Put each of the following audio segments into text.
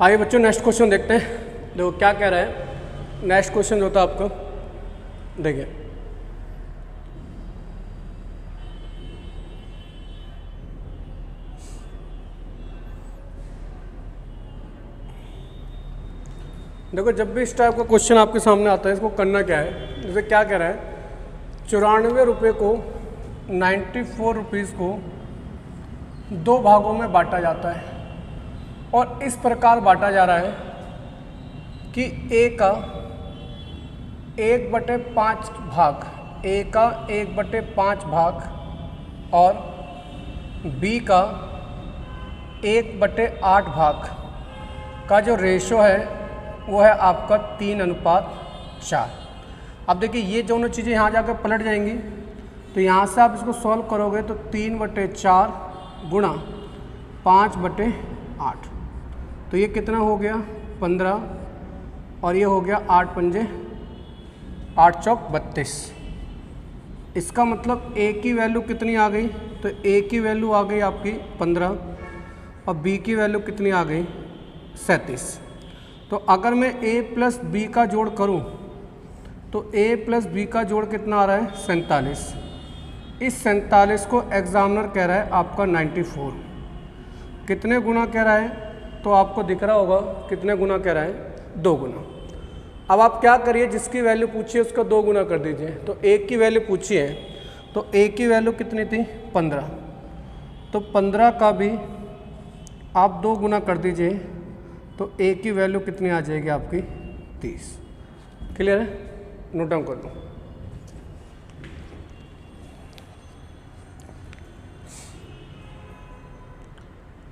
आइए बच्चों next question देखते हैं। देखो क्या कह रहा है नेक्स्ट क्वेश्चन जो था आपको, देखिए देखो जब भी इस टाइप का क्वेश्चन आपके सामने आता है इसको करना क्या है। जैसे क्या कह रहा है 94 रुपये को 94 रुपीज़ को दो भागों में बांटा जाता है और इस प्रकार बांटा जा रहा है कि ए का 1/5 भाग, ए का 1/5 भाग और बी का 1/8 भाग का जो रेशो है वो है आपका 3:4। अब देखिए ये दोनों चीज़ें यहाँ जाकर पलट जाएंगी, तो यहाँ से आप इसको सॉल्व करोगे तो 3/4 गुणा 5/8, तो ये कितना हो गया 15 और ये हो गया 8 पंजे 8 चौक 32। इसका मतलब ए की वैल्यू कितनी आ गई, तो ए की वैल्यू आ गई आपकी 15 और बी की वैल्यू कितनी आ गई 37। तो अगर मैं a प्लस बी का जोड़ करूं तो a प्लस बी का जोड़ कितना आ रहा है 47। इस 47 को एग्जामिनर कह रहा है आपका 94। कितने गुना कह रहा है, तो आपको दिख रहा होगा कितने गुना कह रहा है 2 गुना। अब आप क्या करिए, जिसकी वैल्यू पूछी है उसका 2 गुना कर दीजिए। तो a की वैल्यू पूछी है तो a की वैल्यू कितनी थी 15, तो 15 का भी आप 2 गुना कर दीजिए तो a की वैल्यू कितनी आ जाएगी आपकी 30। क्लियर है, नोट डाउन कर लो।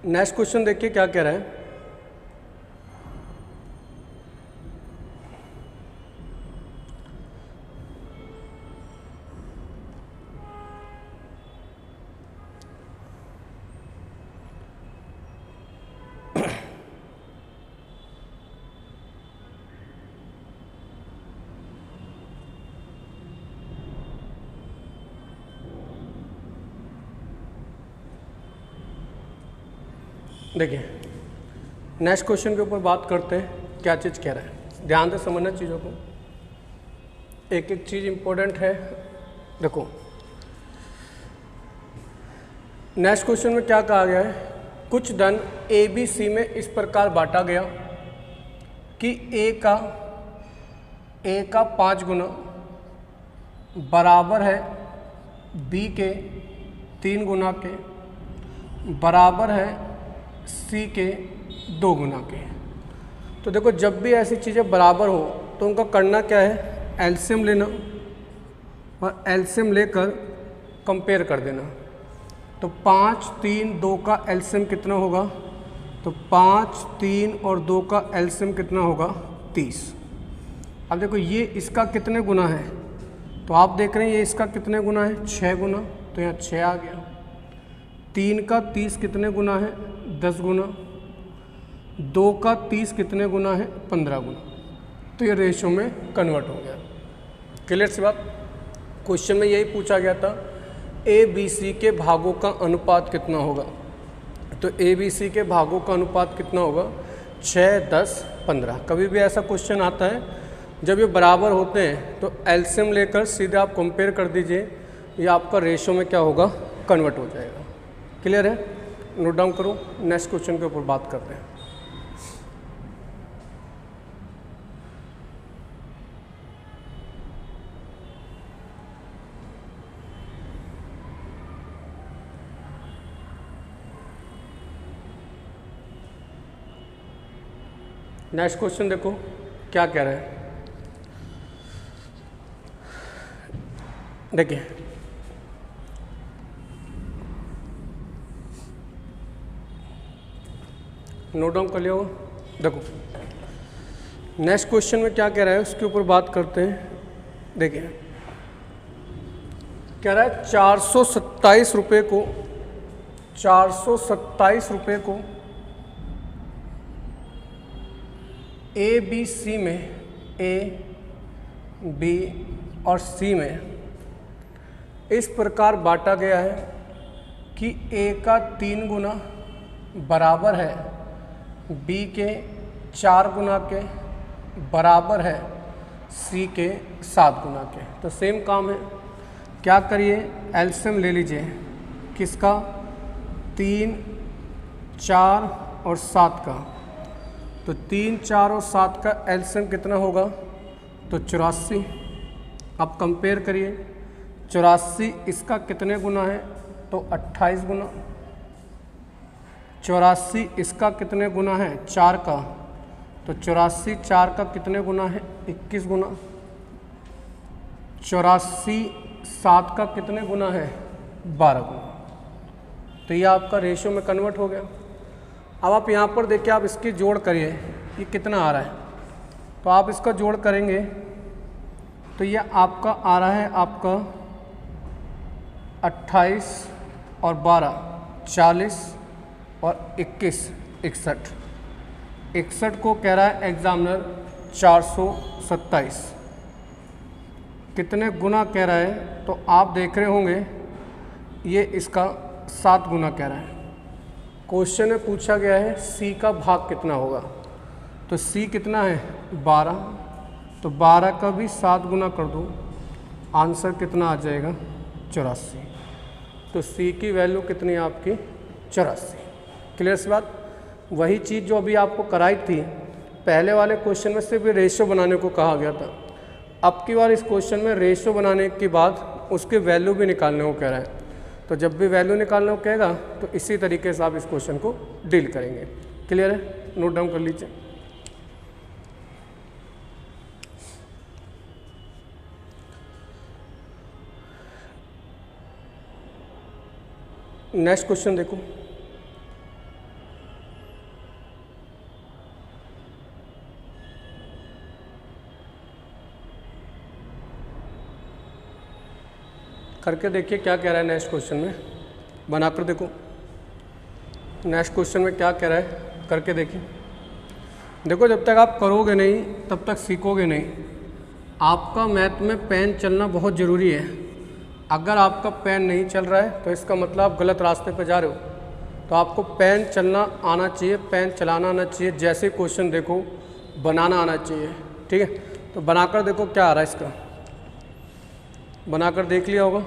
नेक्स्ट क्वेश्चन देखिए क्या कह रहा है। देखिए नेक्स्ट क्वेश्चन के ऊपर बात करते हैं, क्या चीज़ कह रहा है। ध्यान से समझना चीज़ों को, एक एक चीज़ इम्पोर्टेंट है। देखो नेक्स्ट क्वेश्चन में क्या कहा गया है, कुछ धन ए बी सी में इस प्रकार बांटा गया कि ए का 5 गुना बराबर है बी के 3 गुना के बराबर है सी के 2 गुना के। तो देखो जब भी ऐसी चीज़ें बराबर हो तो उनका करना क्या है, एलसीएम लेना और एलसीएम लेकर कंपेयर कर देना। तो 5, 3, 2 का एलसीएम कितना होगा, तो 5, 3 और 2 का एलसीएम कितना होगा 30। अब देखो ये इसका कितने गुना है, तो आप देख रहे हैं ये इसका कितने गुना है 6 गुना, तो यहाँ 6 आ गया। 3 का 30 कितने गुना है 10 गुना, 2 का 30 कितने गुना है 15 गुना, तो ये रेशो में कन्वर्ट हो गया। क्लियर सी बात। क्वेश्चन में यही पूछा गया था ए बी सी के भागों का अनुपात कितना होगा, तो ए बी सी के भागों का अनुपात कितना होगा 6, 10, 15। कभी भी ऐसा क्वेश्चन आता है जब ये बराबर होते हैं तो एलसीएम लेकर सीधे आप कंपेयर कर दीजिए, ये आपका रेशो में क्या होगा कन्वर्ट हो जाएगा। क्लियर है, नोट डाउन करो। नेक्स्ट क्वेश्चन के ऊपर बात करते हैं। नेक्स्ट क्वेश्चन देखो क्या कह रहा है। देखिए नोट डाउन कर लिया हो। देखो नेक्स्ट क्वेश्चन में क्या कह रहा है उसके ऊपर बात करते हैं। देखिए कह रहा है 427 रुपये को ए बी सी में, ए बी और सी में इस प्रकार बांटा गया है कि ए का 3 गुना बराबर है बी के 4 गुना के बराबर है सी के 7 गुना के। तो सेम काम है, क्या करिए, एलसीएम ले लीजिए किसका, 3, 4 और 7 का। तो 3, 4 और 7 का एलसीएम कितना होगा, तो 84। अब कंपेयर करिए, 84 इसका कितने गुना है, तो 28 गुना। 84 इसका कितने गुना है, 4 का, तो 84 4 का कितने गुना है, 21 गुना। 84 7 का कितने गुना है, 12 गुना। तो ये आपका रेशियो में कन्वर्ट हो गया। अब आप यहाँ पर देखिए, आप इसकी जोड़ करिए, ये कितना आ रहा है, तो आप इसका जोड़ करेंगे तो ये आपका आ रहा है आपका 28 और 12 40 और 21 61। 61 को कह रहा है एग्जामिनर 427, कितने गुना कह रहा है, तो आप देख रहे होंगे ये इसका 7 गुना कह रहा है। क्वेश्चन में पूछा गया है सी का भाग कितना होगा, तो सी कितना है 12, तो 12 का भी 7 गुना कर दो, आंसर कितना आ जाएगा 84। तो सी की वैल्यू कितनी है आपकी 84। क्लियर सी बात। वही चीज़ जो अभी आपको कराई थी पहले वाले क्वेश्चन में सिर्फ रेशियो बनाने को कहा गया था, अब की बार इस क्वेश्चन में रेशियो बनाने के बाद उसके वैल्यू भी निकालने को कह रहा है। तो जब भी वैल्यू निकालने को कहेगा तो इसी तरीके से आप इस क्वेश्चन को डील करेंगे। क्लियर है, नोट डाउन कर लीजिए। नेक्स्ट क्वेश्चन देखो, करके देखिए क्या कह रहा है नेक्स्ट क्वेश्चन में, बनाकर देखो नेक्स्ट क्वेश्चन में क्या कह रहा है, करके देखिए। देखो जब तक आप करोगे नहीं तब तक सीखोगे नहीं। आपका मैथ में पेन चलना बहुत ज़रूरी है। अगर आपका पेन नहीं चल रहा है तो इसका मतलब आप गलत रास्ते पर जा रहे हो। तो आपको पेन चलना आना चाहिए, पेन चलाना आना चाहिए, जैसे क्वेश्चन देखो बनाना आना चाहिए। ठीक है, तो बनाकर देखो क्या आ रहा है इसका, बनाकर देख लिया होगा,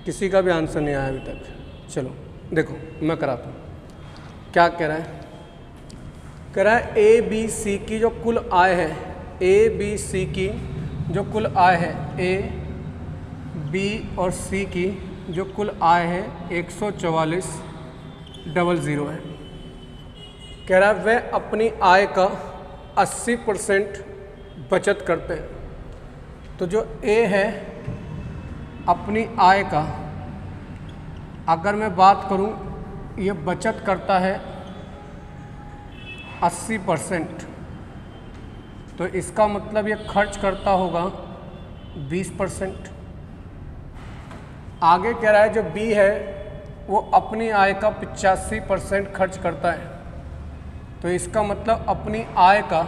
किसी का भी आंसर नहीं आया अभी तक। चलो देखो मैं कराता हूँ। क्या कह रहा है, कह रहा है ए बी सी की जो कुल आय है, ए बी सी की जो कुल आय है, ए बी और सी की जो कुल आय है 144,000 है। कह रहा है वह अपनी आय का 80% बचत करते हैं। तो जो ए है अपनी आय का, अगर मैं बात करूं, ये बचत करता है 80%, तो इसका मतलब ये खर्च करता होगा 20%। आगे कह रहा है जो बी है वो अपनी आय का 85% खर्च करता है, तो इसका मतलब अपनी आय का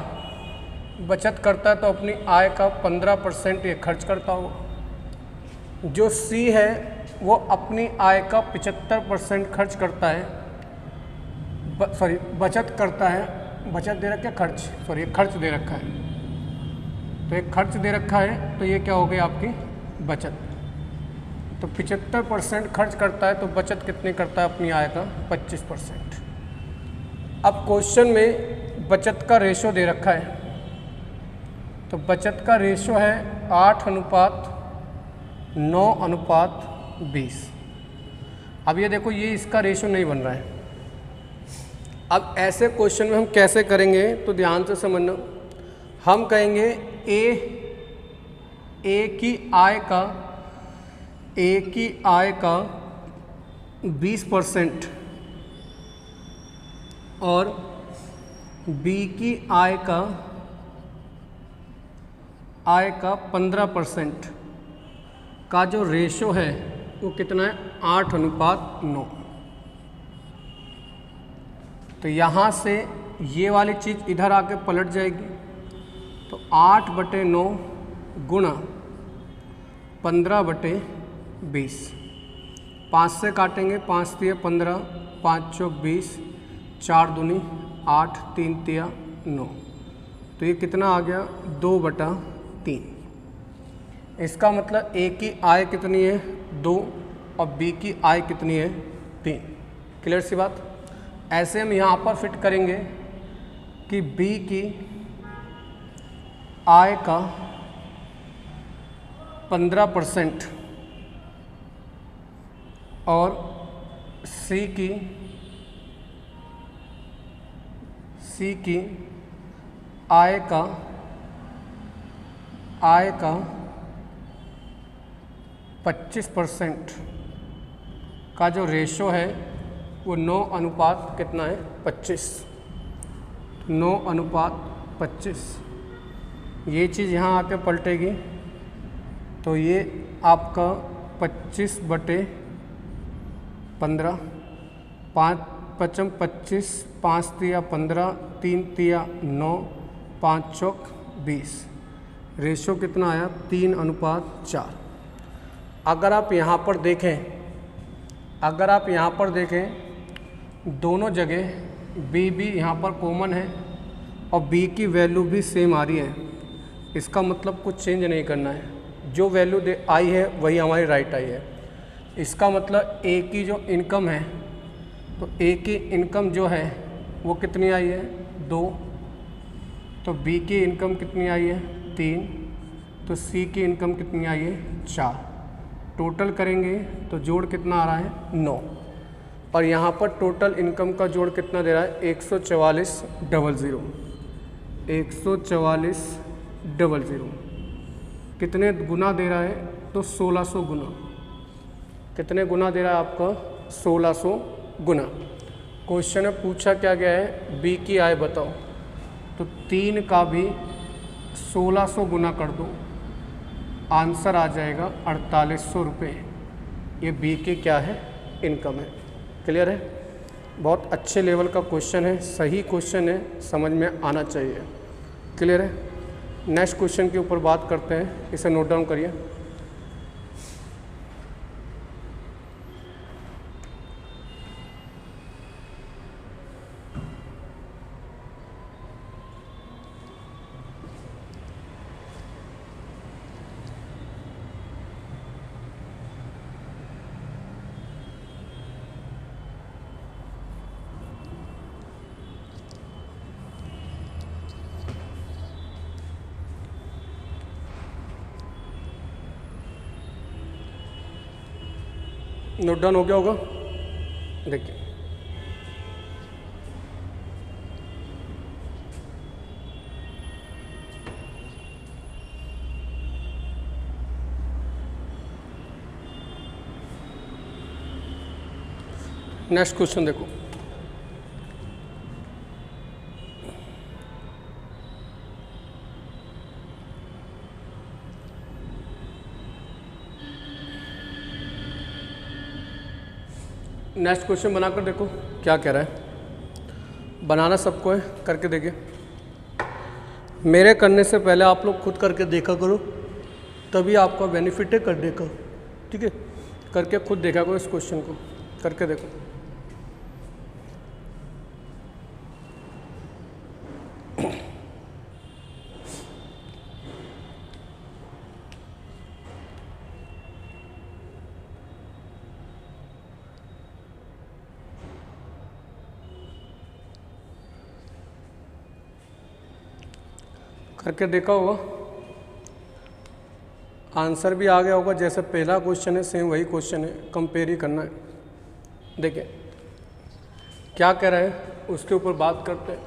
बचत करता है, तो अपनी आय का 15% ये खर्च करता होगा। जो सी है वो अपनी आय का 75% खर्च करता है, बचत करता है, बचत दे रखा है, खर्च दे रखा है, तो एक खर्च दे रखा है, तो ये क्या हो गई आपकी बचत। तो 75% खर्च करता है, तो बचत कितनी करता है अपनी आय का 25%। अब क्वेश्चन में बचत का रेशो दे रखा है, तो बचत का रेशो है 8:9:20। अब ये देखो ये इसका रेशो नहीं बन रहा है। अब ऐसे क्वेश्चन में हम कैसे करेंगे, तो ध्यान से समझना। हम कहेंगे ए की आय का 20% और बी की आय का 15% का जो रेशो है वो कितना है 8:9। तो यहाँ से ये वाली चीज़ इधर आके पलट जाएगी, तो 8/9 गुणा 15/20। 5 से काटेंगे, 5 × 3 = 15, 5 × 4 = 20, 4 दूनी 8, 3 तिया 9, तो ये कितना आ गया 2/3। इसका मतलब ए की आय कितनी है 2 और बी की आय कितनी है 3। क्लियर सी बात। ऐसे हम यहाँ पर फिट करेंगे कि बी की आय का 15% और सी की आय का 25% का जो रेशो है वो 9 अनुपात कितना है 25। 9:25 ये चीज़ यहाँ आके पलटेगी तो ये आपका 25/15, 5 पचम 25, 5 तिया 15, 3 तिया 9, 5 चौक 20। रेशो कितना आया 3:4। अगर आप यहाँ पर देखें दोनों जगह बी भी यहाँ पर कॉमन है और बी की वैल्यू भी सेम आ रही है। इसका मतलब कुछ चेंज नहीं करना है, जो वैल्यू आई है वही हमारी राइट आई है। इसका मतलब ए की जो इनकम है तो ए की इनकम जो है वो कितनी आई है 2, तो बी की इनकम कितनी आई है 3, तो सी की इनकम कितनी आई है 4। टोटल करेंगे तो जोड़ कितना आ रहा है 9, और यहाँ पर टोटल इनकम का जोड़ कितना दे रहा है 144,000। 144,000 कितने गुना दे रहा है तो 1600 गुना। कितने गुना दे रहा है आपका 1600 गुना। क्वेश्चन में पूछा क्या गया है बी की आय बताओ, तो 3 का भी 1600 गुना कर दो, आंसर आ जाएगा 4800 रुपये। ये बी की क्या है इनकम है। क्लियर है। बहुत अच्छे लेवल का क्वेश्चन है, सही क्वेश्चन है, समझ में आना चाहिए। क्लियर है। नेक्स्ट क्वेश्चन के ऊपर बात करते हैं, इसे नोट डाउन करिए। नोट डाउन हो गया होगा। देखिए नेक्स्ट क्वेश्चन देखो। नेक्स्ट क्वेश्चन बनाकर देखो क्या कह रहा है। बनाना सबको है, करके देखिए। मेरे करने से पहले आप लोग खुद करके देखा करो, तभी आपका बेनिफिट है करने का। ठीक है, करके खुद देखा करो, इस क्वेश्चन को करके देखो। करके देखा होगा, आंसर भी आ गया होगा। जैसे पहला क्वेश्चन है सेम वही क्वेश्चन है, कंपेयर ही करना है। देखिए क्या कह रहा है उसके ऊपर बात करते हैं।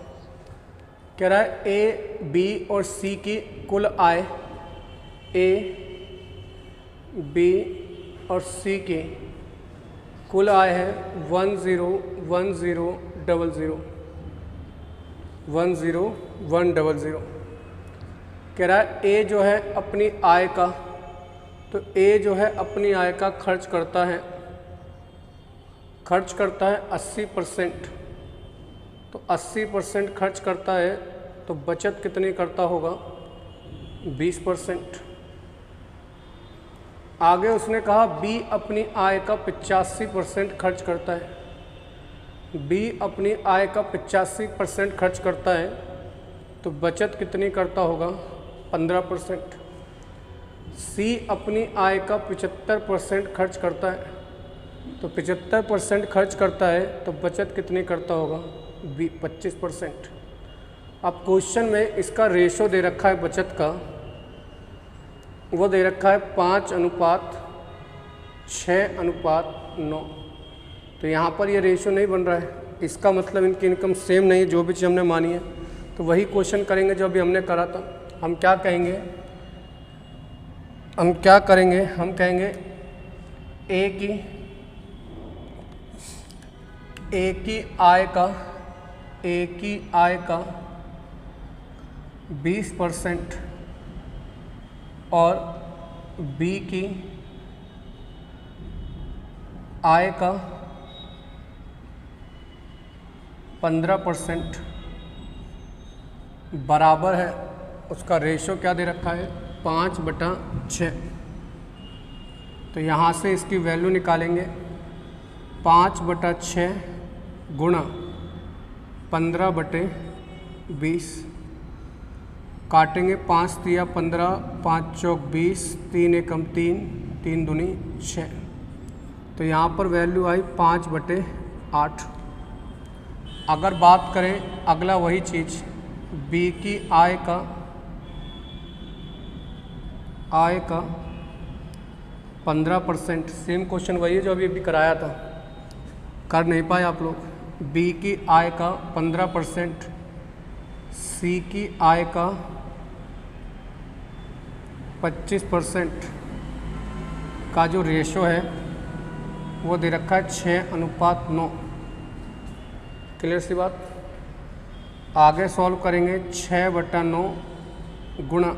कह रहा है ए बी और सी की कुल आय, ए बी और सी की कुल आय है 101,000 कह रहा है ए जो है अपनी आय का, तो ए जो है अपनी आय का खर्च करता है 80%। तो 80% खर्च करता है तो बचत कितनी करता होगा 20%। आगे उसने कहा बी अपनी आय का 85% खर्च करता है, बी अपनी आय का 85% खर्च करता है तो बचत कितनी करता होगा? 15%। सी अपनी आय का 75% खर्च करता है तो 75% खर्च करता है तो बचत कितनी करता होगा? बी 25%। अब क्वेश्चन में इसका रेशो दे रखा है बचत का, वो दे रखा है 5:6:9। तो यहाँ पर ये रेशो नहीं बन रहा है, इसका मतलब इनकी इनकम सेम नहीं है जो भी चीज़ हमने मानी है। तो वही क्वेश्चन करेंगे जो अभी हमने करा था। हम क्या कहेंगे? हम कहेंगे ए की आय का 20% और बी की आय का 15% बराबर है, उसका रेशो क्या दे रखा है? 5/6। तो यहाँ से इसकी वैल्यू निकालेंगे, 5/6 गुणा 15/20, काटेंगे 5 तिया 15, 5 चौक 20, 3 एकम 3, 3 दूनी 6। तो यहाँ पर वैल्यू आई 5/8। अगर बात करें अगला वही चीज़, बी की आय का 15%, सेम क्वेश्चन वही है जो अभी कराया था, कर नहीं पाए आप लोग। बी की आय का 15%, सी की आय का 25% का जो रेशो है वो दे रखा है 6:9। क्लियर सी बात? आगे सॉल्व करेंगे 6/9 गुणा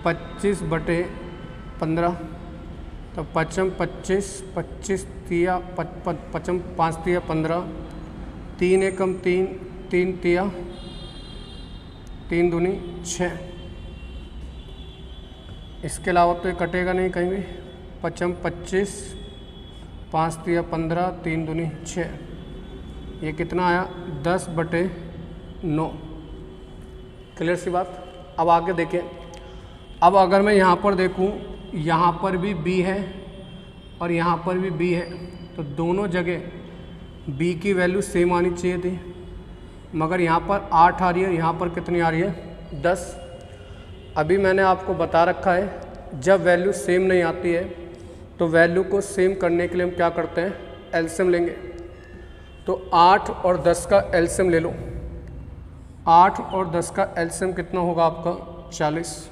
25/15, तो 25, 25 तिया 5 तिया 15, 3 एकम 3, 3 तिया 3 दूनी 6। इसके अलावा तो ये कटेगा नहीं कहीं भी। 25, 5 तिया 15, 3 दूनी 6, ये कितना आया? 10/9। क्लियर सी बात? अब आगे देखें। अब अगर मैं यहाँ पर देखूँ, यहाँ पर भी बी है और यहाँ पर भी बी है, तो दोनों जगह बी की वैल्यू सेम आनी चाहिए थी, मगर यहाँ पर 8 आ रही है, यहाँ पर कितनी आ रही है? 10। अभी मैंने आपको बता रखा है जब वैल्यू सेम नहीं आती है तो वैल्यू को सेम करने के लिए हम क्या करते हैं? एलसीएम लेंगे। तो 8 और 10 का एलसीएम ले लो। 8 और 10 का एलसीएम कितना होगा आपका? 40।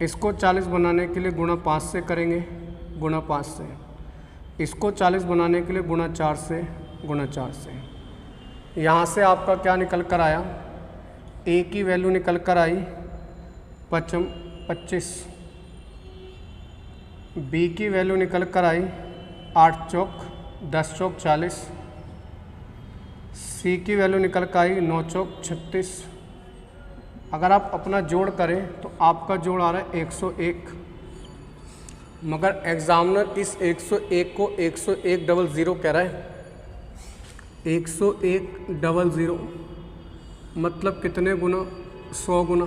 इसको 40 बनाने के लिए गुणा 5 से करेंगे, गुणा 5 से। इसको 40 बनाने के लिए गुणा 4 से, गुणा 4 से। यहाँ से आपका क्या निकल कर आया? ए की वैल्यू निकल कर आई 25, बी की वैल्यू निकल कर आई 8 चौक 10 चौक 40, सी की वैल्यू निकल कर आई 9 चौक 36। अगर आप अपना जोड़ करें तो आपका जोड़ आ रहा है 101, मगर एग्जामिनर इस 101 को 10100 कह रहा है। 10100 मतलब कितने गुना? 100 गुना।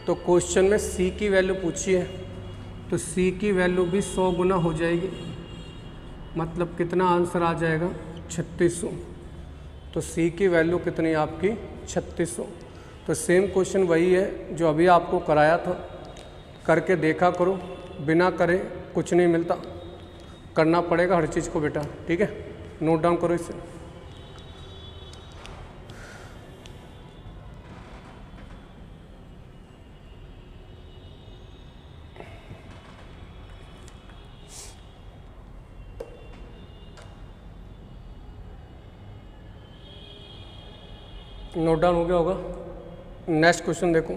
तो क्वेश्चन में सी की वैल्यू पूछी है तो सी की वैल्यू भी 100 गुना हो जाएगी, मतलब कितना आंसर आ जाएगा? 3600। तो सी की वैल्यू कितनी है आपकी? 3600। तो सेम क्वेश्चन वही है जो अभी आपको कराया था, करके देखा करो, बिना करे कुछ नहीं मिलता, करना पड़ेगा हर चीज़ को बेटा, ठीक है? नोट डाउन करो इसे। नोट डाउन हो गया होगा। नेक्स्ट क्वेश्चन देखो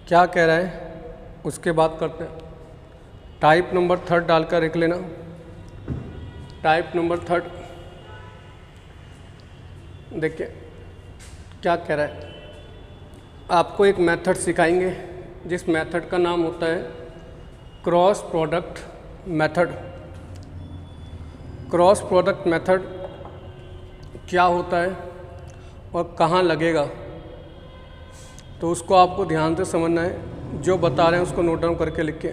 क्या कह रहा है, उसके बाद करते हैं। टाइप नंबर 3 डालकर लिख लेना। टाइप नंबर 3 देखिए क्या कह रहा है। आपको एक मेथड सिखाएंगे जिस मेथड का नाम होता है cross product method. Cross product method क्या होता है और कहाँ लगेगा, तो उसको आपको ध्यान से समझना है। जो बता रहे हैं उसको नोट डाउन करके लिख के,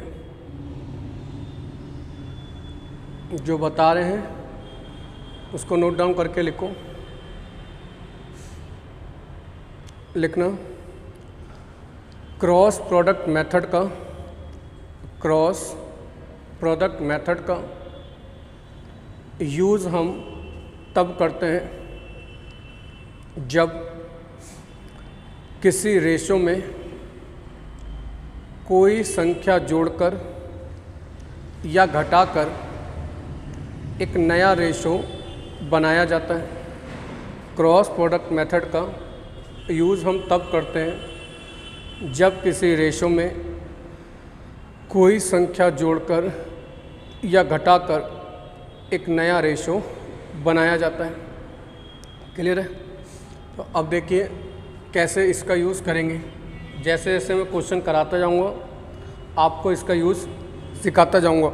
जो बता रहे हैं उसको नोट डाउन करके लिखो। लिखना क्रॉस प्रोडक्ट मेथड का यूज़ हम तब करते हैं जब किसी रेशो में कोई संख्या जोड़कर या घटाकर एक नया रेशो बनाया जाता है। क्रॉस प्रोडक्ट मेथड का यूज़ हम तब करते हैं जब किसी रेशो में कोई संख्या जोड़कर या घटाकर एक नया रेशो बनाया जाता है। क्लियर है? तो अब देखिए कैसे इसका यूज़ करेंगे। जैसे जैसे मैं क्वेश्चन कराता जाऊंगा आपको इसका यूज़ सिखाता जाऊंगा।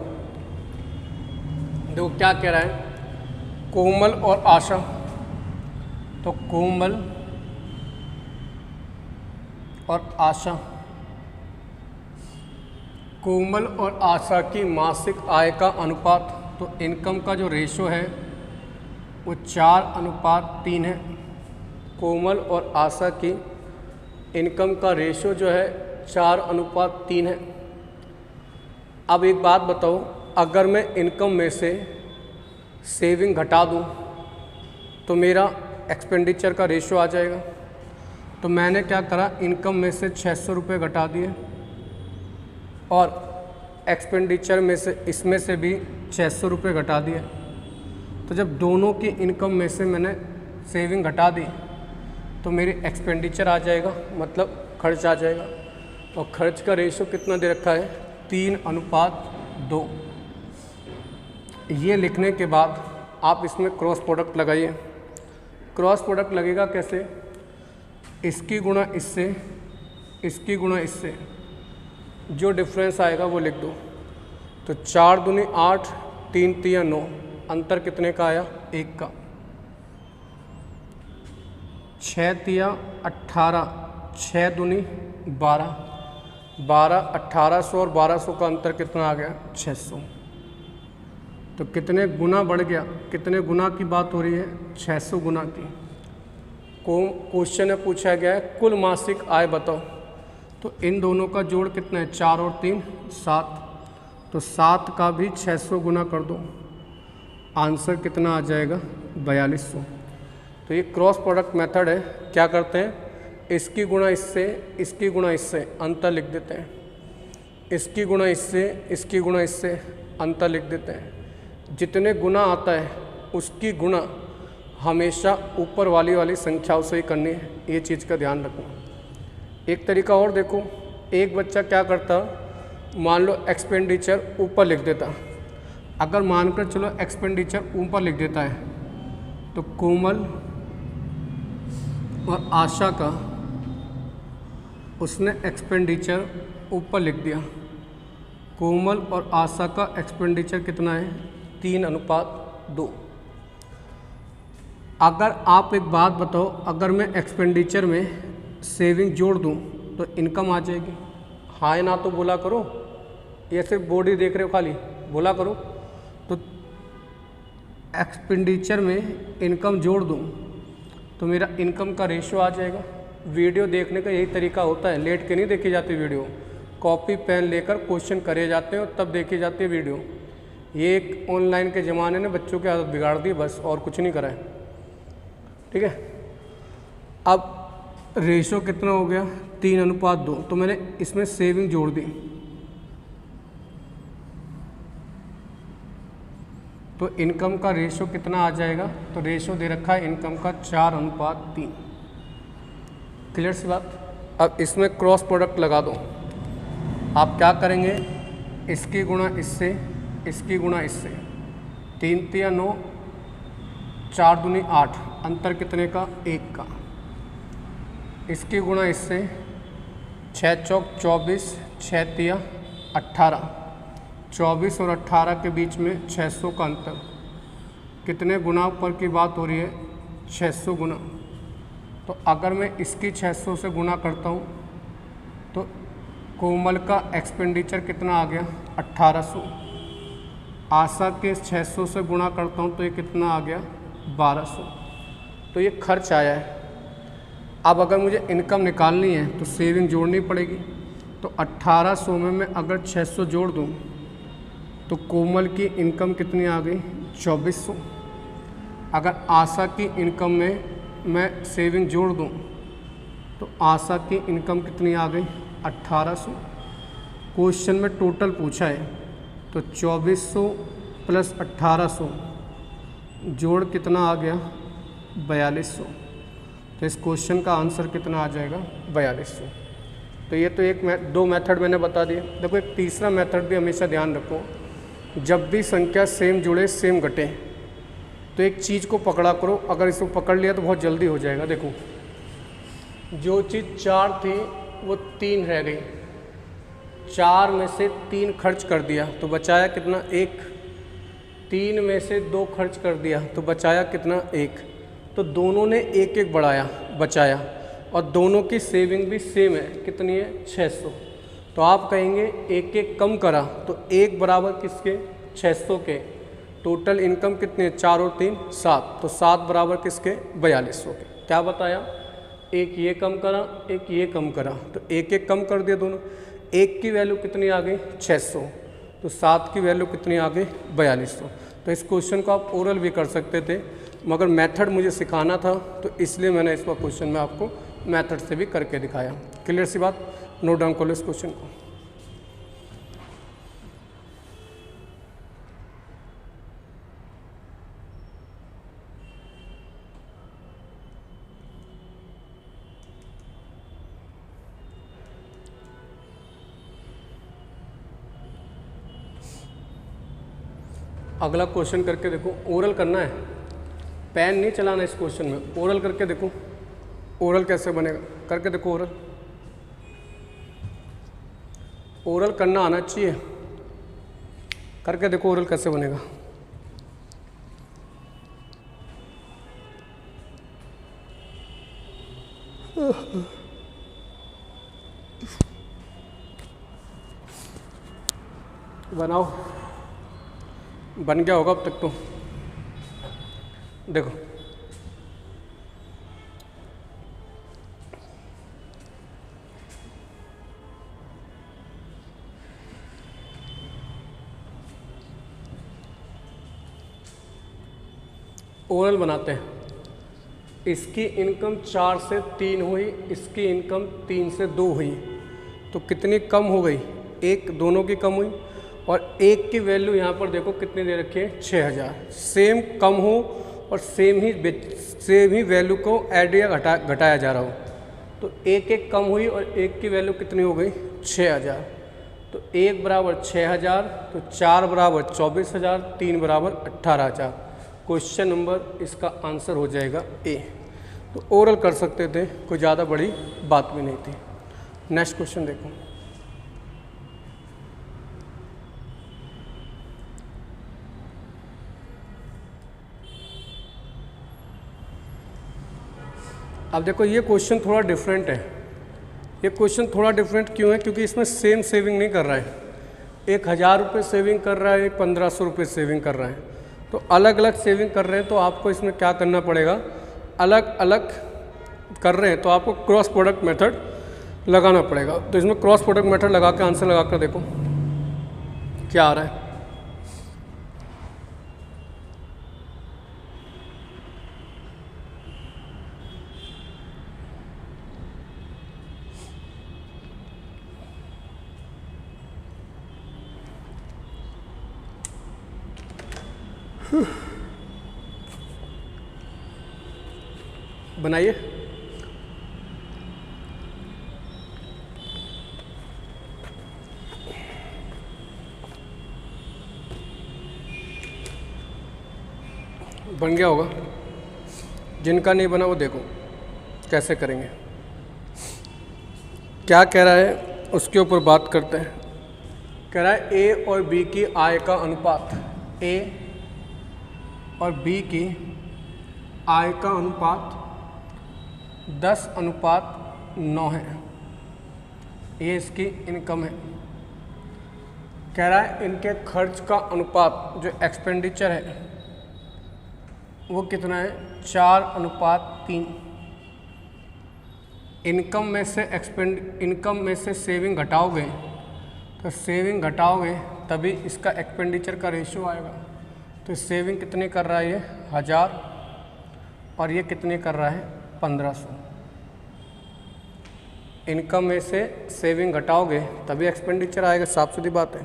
देखो क्या कह रहा है, कोमल और आशा। तो कोमल और आशा, कोमल और आशा की मासिक आय का अनुपात, तो इनकम का जो रेशो है वो 4:3 है। कोमल और आशा की इनकम का रेशो जो है 4:3 है। अब एक बात बताओ, अगर मैं इनकम में से सेविंग घटा दूं तो मेरा एक्सपेंडिचर का रेशो आ जाएगा। तो मैंने क्या करा, इनकम में से 600 रुपये घटा दिए और एक्सपेंडिचर में से इसमें से भी 600 रुपये घटा दिए। तो जब दोनों की इनकम में से मैंने सेविंग घटा दी तो मेरी एक्सपेंडिचर आ जाएगा, मतलब खर्च आ जाएगा। और खर्च का रेशो कितना दे रखा है, 3:2। ये लिखने के बाद आप इसमें क्रॉस प्रोडक्ट लगाइए। क्रॉस प्रोडक्ट लगेगा कैसे, इसकी गुणा इससे, इसकी गुणा इससे, जो डिफरेंस आएगा वो लिख दो। तो 4 दूनी 8, 3 तिया 9, अंतर कितने का आया, 1 का। 6 तिया 18, 6 दूनी 12, 12 1800 और 1200 का अंतर कितना आ गया, 600। तो कितने गुना बढ़ गया, कितने गुना की बात हो रही है, 600 गुना की। क्वेश्चन में पूछा गया है कुल मासिक आय बताओ। तो इन दोनों का जोड़ कितना है, 4 और 3 7। तो 7 का भी 600 गुना कर दो, आंसर कितना आ जाएगा, 4200। तो ये क्रॉस प्रोडक्ट मेथड है। क्या करते हैं, इसकी गुणा इससे, इसकी गुणा इससे, अंतर लिख देते हैं। इसकी गुणा इससे, इसकी गुणा इससे, अंतर लिख देते हैं। जितने गुना आता है उसकी गुणा हमेशा ऊपर वाली संख्याओं से ही करनी है, ये चीज़ का ध्यान रखना। एक तरीका और देखो, एक बच्चा क्या करता, मान लो एक्सपेंडिचर ऊपर लिख देता। अगर मानकर चलो एक्सपेंडिचर ऊपर लिख देता है तो कोमल और आशा का उसने एक्सपेंडिचर ऊपर लिख दिया। कोमल और आशा का एक्सपेंडिचर कितना है, 3:2। अगर आप एक बात बताओ, अगर मैं एक्सपेंडिचर में सेविंग जोड़ दूं तो इनकम आ जाएगी। हाँ ना तो बोला करो, ये सिर्फ बॉडी देख रहे हो खाली, बोला करो। तो एक्सपेंडिचर में इनकम जोड़ दूं तो मेरा इनकम का रेशो आ जाएगा। वीडियो देखने का यही तरीका होता है, लेट के नहीं देखी जाती वीडियो, कॉपी पेन लेकर क्वेश्चन करे जाते हैं और तब देखी जाती है वीडियो। ये एक ऑनलाइन के ज़माने ने बच्चों की आदत बिगाड़ दी बस, और कुछ नहीं करा है। ठीक है, अब रेशो कितना हो गया, 3:2। तो मैंने इसमें सेविंग जोड़ दी तो इनकम का रेशो कितना आ जाएगा, तो रेशो दे रखा है इनकम का 4:3। क्लियर सी बात। अब इसमें क्रॉस प्रोडक्ट लगा दो। आप क्या करेंगे, इसकी गुणा इससे, इसकी गुणा इससे, 3 तिया 9, 4 दूनी 8, अंतर कितने का, 1 का। इसकी गुणा इससे, 6 चौक 24, 6 तिया 18, 24 और 18 के बीच में 600 का अंतर, कितने गुना पर की बात हो रही है? 600 गुना। तो अगर मैं इसकी 600 से गुना करता हूँ तो कोमल का एक्सपेंडिचर कितना आ गया? 1800। आशा के 600 से गुना करता हूँ तो ये कितना आ गया? 1200। तो ये खर्च आया है। अब अगर मुझे इनकम निकालनी है तो सेविंग जोड़नी पड़ेगी। तो 1800 में मैं अगर 600 जोड़ दूँ तो कोमल की इनकम कितनी आ गई? 2400। अगर आशा की इनकम में मैं सेविंग जोड़ दूँ तो आशा की इनकम कितनी आ गई? 1800। क्वेश्चन में टोटल पूछा है तो 2400 प्लस 1800 जोड़ कितना आ गया? 4200। तो इस क्वेश्चन का आंसर कितना आ जाएगा? 4200। तो ये तो दो मेथड मैंने बता दिए। देखो एक तीसरा मेथड भी हमेशा ध्यान रखो, जब भी संख्या सेम जुड़े सेम घटे तो एक चीज़ को पकड़ा करो। अगर इसको पकड़ लिया तो बहुत जल्दी हो जाएगा। देखो जो चीज़ 4 थी वो 3 रह गई, 4 में से 3 खर्च कर दिया तो बचाया कितना? 1। 3 में से 2 खर्च कर दिया तो बचाया कितना? 1। तो दोनों ने एक एक बचाया और दोनों की सेविंग भी सेम है। कितनी है? 600। तो आप कहेंगे एक एक कम करा तो 1 बराबर किसके? 600 के। टोटल इनकम कितनी है? 4 और 3 7। तो 7 बराबर किसके? 4200 के। क्या बताया? एक ये कम करा, एक ये कम करा, तो एक एक कम कर दिया दोनों। 1 की वैल्यू कितनी आ गई? 600। तो 7 की वैल्यू कितनी आ गई? 4200। तो इस क्वेश्चन को आप ओरल भी कर सकते थे, मगर मेथड मुझे सिखाना था तो इसलिए मैंने इसका क्वेश्चन में आपको मेथड से भी करके दिखाया। क्लियर सी बात? नोट डाउन कर लो इस क्वेश्चन को। अगला क्वेश्चन करके देखो, ओरल करना है, पेन नहीं चलाना इस क्वेश्चन में। ओरल करके देखो, ओरल कैसे बनेगा करके देखो। ओरल करना आना चाहिए, करके देखो ओरल कैसे बनेगा। बनाओ, बन गया होगा अब तक तो। देखो ओरल बनाते हैं। इसकी इनकम 4 से 3 हुई, इसकी इनकम 3 से 2 हुई, तो कितनी कम हो गई? 1। दोनों की कम हुई। और 1 की वैल्यू यहाँ पर देखो कितनी दे रखी है? 6000। सेम कम हो और सेम ही वैल्यू को ऐड या घटाया जा रहा हो, तो 1 एक कम हुई और 1 की वैल्यू कितनी हो गई? 6000। तो 1 बराबर 6000, तो 4 बराबर 24000, 3 बराबर 18000। क्वेश्चन नंबर इसका आंसर हो जाएगा ए। तो ओरल कर सकते थे, कोई ज़्यादा बड़ी बात भी नहीं थी। नेक्स्ट क्वेश्चन देखो। अब देखो ये क्वेश्चन थोड़ा डिफरेंट है। ये क्वेश्चन थोड़ा डिफरेंट क्यों है? क्योंकि इसमें सेम सेविंग नहीं कर रहा है। 1000 रुपये सेविंग कर रहा है, एक 1500 रुपये सेविंग कर रहा है, तो अलग अलग सेविंग कर रहे हैं। तो आपको इसमें क्या करना पड़ेगा? अलग अलग कर रहे हैं तो आपको क्रॉस प्रोडक्ट मेथड लगाना पड़ेगा। तो इसमें क्रॉस प्रोडक्ट मेथड लगा के आंसर लगा कर देखो क्या आ रहा है। बनाइए। बन गया होगा, जिनका नहीं बना वो देखो कैसे करेंगे। क्या कह रहा है उसके ऊपर बात करते हैं। कह रहा है ए और बी की आय का अनुपात, ए और बी की आय का अनुपात 10:9 है। ये इसकी इनकम है। कह रहा है इनके खर्च का अनुपात जो एक्सपेंडिचर है वो कितना है, 4:3। इनकम में से सेविंग घटाओगे तो सेविंग घटाओगे तभी इसका एक्सपेंडिचर का रेशियो आएगा। तो सेविंग कितने कर रहा है ये 1000 और ये कितने कर रहा है 1500। इनकम में से सेविंग घटाओगे तभी एक्सपेंडिचर आएगा, साफ सीधी बात है।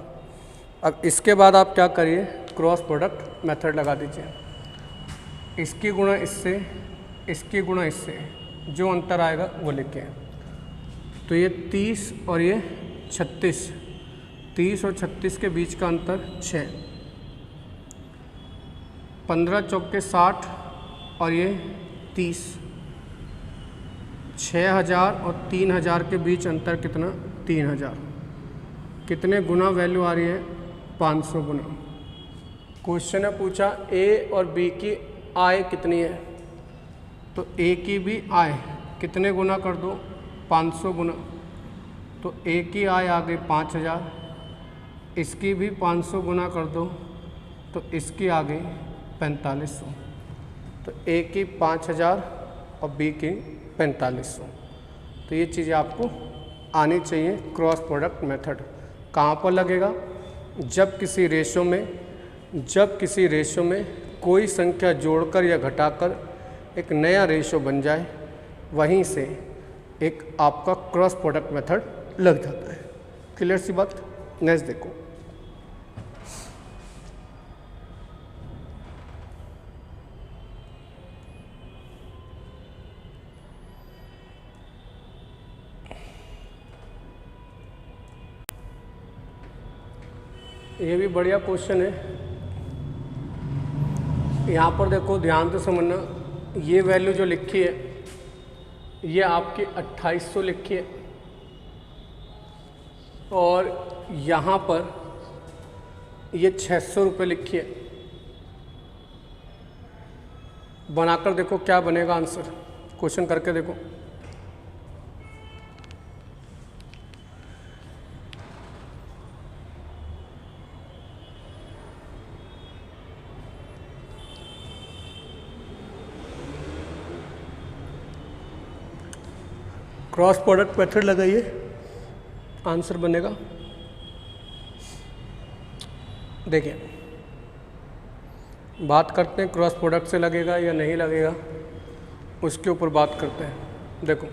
अब इसके बाद आप क्या करिए, क्रॉस प्रोडक्ट मेथड लगा दीजिए। इसकी गुणा इससे, इसकी गुणा इससे, जो अंतर आएगा वो लिखिए। तो ये 30 और ये 36, 30 और 36 के बीच का अंतर 6, 15 चौके 60 और ये 30, 6000 और 3000 के बीच अंतर कितना, 3000। कितने गुना वैल्यू आ रही है, 500 गुना। क्वेश्चन है पूछा ए और बी की आय कितनी है, तो ए की भी आय कितने गुना कर दो, 500 गुना। तो ए की आय आ गई 5000, इसकी भी 500 गुना कर दो तो इसकी आ गई 4500। तो ए की 5000 और बी की 4500। तो ये चीज़ें आपको आनी चाहिए। क्रॉस प्रोडक्ट मेथड कहाँ पर लगेगा, जब किसी रेशो में कोई संख्या जोड़कर या घटाकर एक नया रेशो बन जाए, वहीं से एक आपका क्रॉस प्रोडक्ट मेथड लग जाता है। क्लियर सी बात। नेक्स्ट देखो, ये भी बढ़िया क्वेश्चन है। यहाँ पर देखो ध्यान से समझना, ये वैल्यू जो लिखी है ये आपकी 2800 लिखी है और यहाँ पर ये 600 रुपये लिखी है। बनाकर देखो क्या बनेगा आंसर, क्वेश्चन करके देखो। क्रॉस प्रोडक्ट मेथड लगाइए, आंसर बनेगा। देखिए बात करते हैं क्रॉस प्रोडक्ट से लगेगा या नहीं लगेगा, उसके ऊपर बात करते हैं। देखो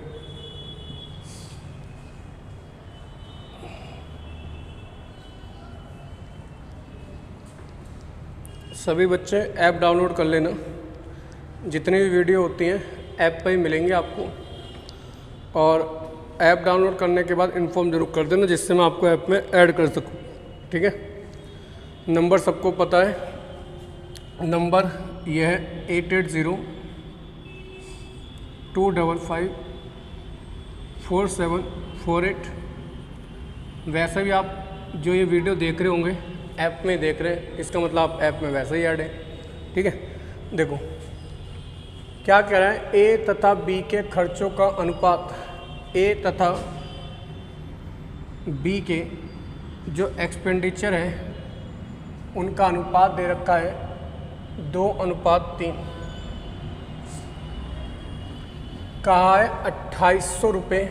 सभी बच्चे ऐप डाउनलोड कर लेना, जितनी भी वीडियो होती हैं ऐप पे ही मिलेंगे आपको। और ऐप डाउनलोड करने के बाद इन्फॉर्म जरूर कर देना, जिससे मैं आपको ऐप में ऐड कर सकूं। ठीक है, नंबर सबको पता है, नंबर ये है 8802554748। वैसे भी आप जो ये वीडियो देख रहे होंगे ऐप में देख रहे हैं, इसका मतलब आप ऐप में वैसे ही ऐड है। ठीक है, देखो क्या कह रहा है, ए तथा बी के खर्चों का अनुपात, ए तथा बी के जो एक्सपेंडिचर है उनका अनुपात दे रखा है 2:3। कहा है 2800 रुपये,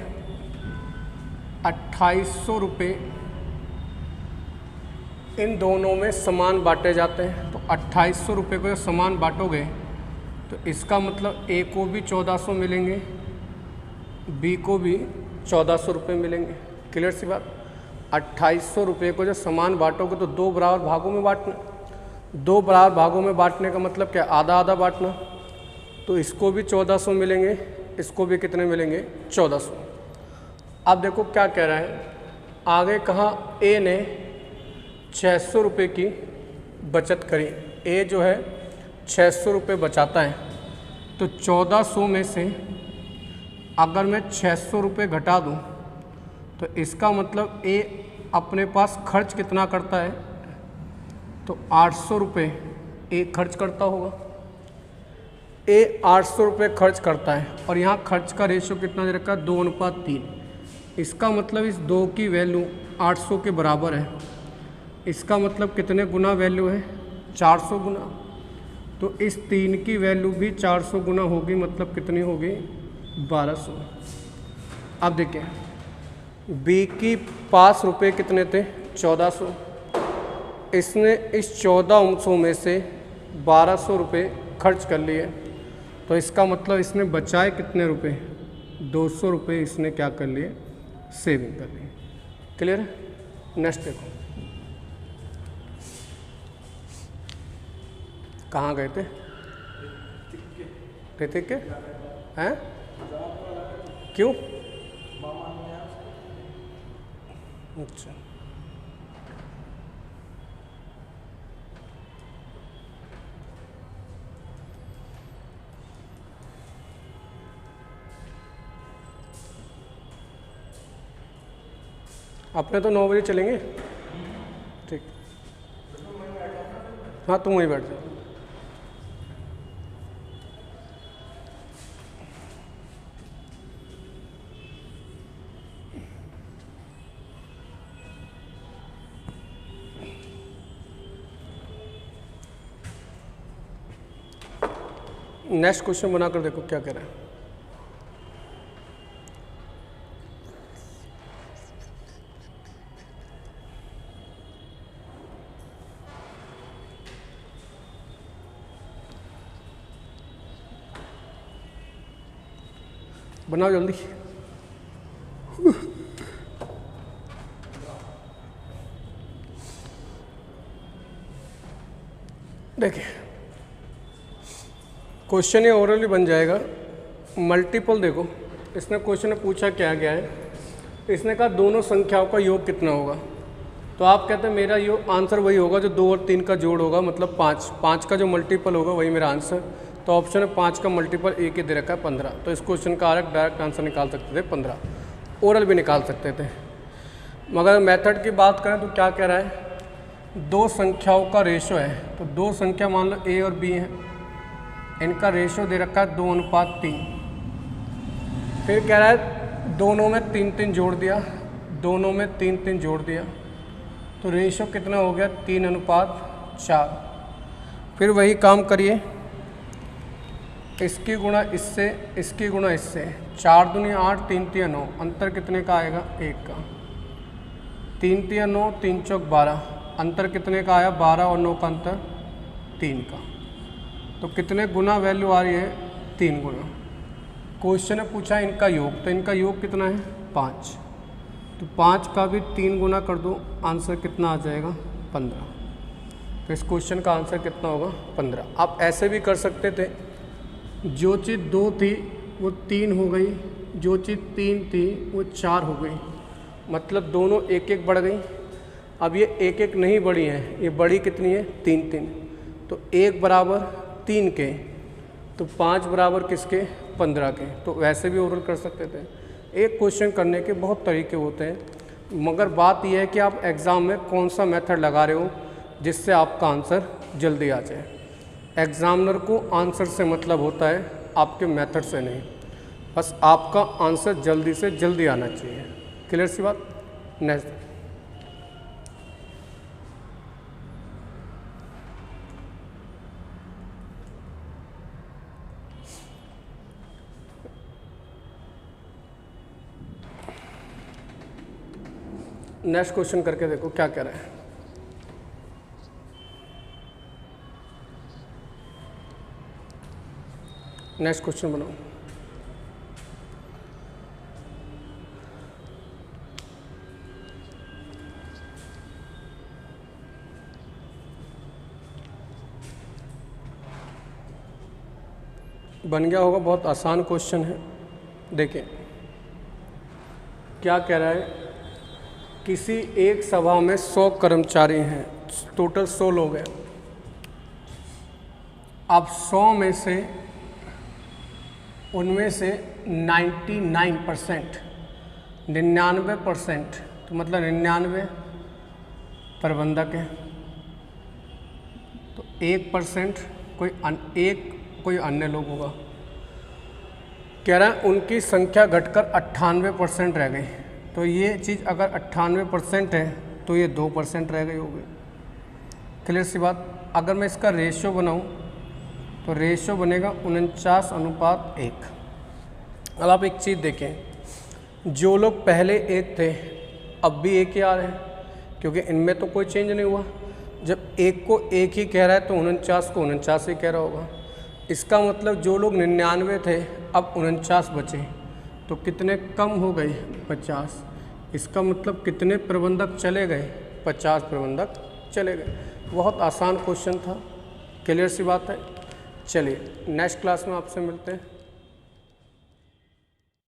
2800 रुपये इन दोनों में समान बांटे जाते हैं। तो 2800 रुपये को समान बांटोगे तो इसका मतलब ए को भी 1400 मिलेंगे, बी को भी 1400 रुपये मिलेंगे। क्लियर सी बात। 2800 रुपये को जब समान बांटोगे तो 2 बराबर भागों में बांटना। 2 बराबर भागों में बांटने का मतलब क्या, आधा आधा बांटना। तो इसको भी 1400 मिलेंगे, इसको भी कितने मिलेंगे, 1400। अब देखो क्या कह रहा है, आगे कहा ए ने 600 रुपये की बचत करी। ए जो है 600 रुपये बचाता है, तो 1400 में से अगर मैं 600 रुपये घटा दूँ तो इसका मतलब ए अपने पास खर्च कितना करता है, तो 800 रुपये ए खर्च करता होगा। ए 800 रुपये खर्च करता है और यहाँ खर्च का रेशो कितना दे रखा है, 2:3। इसका मतलब इस 2 की वैल्यू 800 के बराबर है। इसका मतलब कितने गुना वैल्यू है, 400 गुना। तो इस 3 की वैल्यू भी 400 गुना होगी, मतलब कितनी होगी, 1200। अब देखिए बी की पास रुपये कितने थे, 1400। इसने इस 1400 में से 1200 रुपये खर्च कर लिए, तो इसका मतलब इसने बचाए कितने रुपए, 200 रुपये इसने क्या कर लिए, सेविंग कर लिए। क्लियर है? नेक्स्ट देखो, कहाँ गए थे, ऋतिक के हैं, क्यों? अच्छा, अपने तो 9 बजे चलेंगे, ठीक। हाँ तुम वहीं बैठ जाओ। नेक्स्ट क्वेश्चन बनाकर देखो क्या कह रहा है। बनाओ जल्दी। देखिए क्वेश्चन ये ओरली बन जाएगा। मल्टीपल देखो, इसने क्वेश्चन में पूछा क्या गया है, इसने कहा दोनों संख्याओं का योग कितना होगा। तो आप कहते हैं मेरा योग आंसर वही होगा जो 2 और 3 का जोड़ होगा, मतलब 5। 5 का जो मल्टीपल होगा वही मेरा आंसर। तो ऑप्शन है 5 का मल्टीपल एक ही दे रखा है 15। तो इस क्वेश्चन का डायरेक्ट आंसर निकाल सकते थे 15, ओरल भी निकाल सकते थे। मगर मेथड की बात करें तो क्या कह रहा है, 2 संख्याओं का रेशो है। तो 2 संख्या मान लो ए और बी हैं, इनका रेशो दे रखा है 2:3। फिर कह रहा है दोनों में 3-3 जोड़ दिया, दोनों में 3-3 जोड़ दिया, तो रेशो कितना हो गया, 3:4। फिर वही काम करिए, इसकी गुणा इससे, इसकी गुणा इससे, 4 दूनी 8, 3 तिया 9, अंतर कितने का आएगा, 1 का। 3 तिया 9, 3 चौक 12, अंतर कितने का आया, 12 और 9 का अंतर 3 का। तो कितने गुना वैल्यू आ रही है, 3 गुना। क्वेश्चन ने पूछा इनका योग, तो इनका योग कितना है, 5। तो 5 का भी 3 गुना कर दो, आंसर कितना आ जाएगा, 15। तो इस क्वेश्चन का आंसर कितना होगा, 15। आप ऐसे भी कर सकते थे, जो चीज़ 2 थी वो 3 हो गई, जो चीज़ 3 थी वो 4 हो गई, मतलब दोनों 1-1 बढ़ गई। अब ये 1-1 नहीं बढ़ी हैं, ये बड़ी कितनी है, 3-3। तो 1 बराबर 3 के, तो 5 बराबर किसके, 15 के। तो वैसे भी ओरल कर सकते थे। एक क्वेश्चन करने के बहुत तरीके होते हैं, मगर बात यह है कि आप एग्ज़ाम में कौन सा मेथड लगा रहे हो जिससे आपका आंसर जल्दी आ जाए। एग्ज़ामिनर को आंसर से मतलब होता है, आपके मेथड से नहीं। बस आपका आंसर जल्दी से जल्दी आना चाहिए। क्लियर सी बात। नेक्स्ट नेक्स्ट क्वेश्चन करके देखो क्या कह रहा है। नेक्स्ट क्वेश्चन बनाओ। बन गया होगा, बहुत आसान क्वेश्चन है। देखिए क्या कह रहा है, किसी एक सभा में 100 कर्मचारी हैं, टोटल 100 लोग हैं। अब 100 में से उनमें से 99% तो मतलब 99 प्रबंधक हैं। तो 1% कोई अन्य लोग होगा। कह रहा है उनकी संख्या घटकर 98% रह गई। तो ये चीज़ अगर 98% है तो ये 2% रह गई होगी। क्लियर सी बात। अगर मैं इसका रेशियो बनाऊं तो रेशियो बनेगा 49:1। अब आप एक चीज़ देखें, जो लोग पहले एक थे अब भी एक ही आ रहे हैं, क्योंकि इनमें तो कोई चेंज नहीं हुआ। जब एक को एक ही कह रहा है तो 49 को 49 ही कह रहा होगा। इसका मतलब जो लोग 99 थे अब 49 बचे, तो कितने कम हो गए? 50। इसका मतलब कितने प्रबंधक चले गए? 50 प्रबंधक चले गए। बहुत आसान क्वेश्चन था। क्लियर सी बात है। चलिए नेक्स्ट क्लास में आपसे मिलते हैं।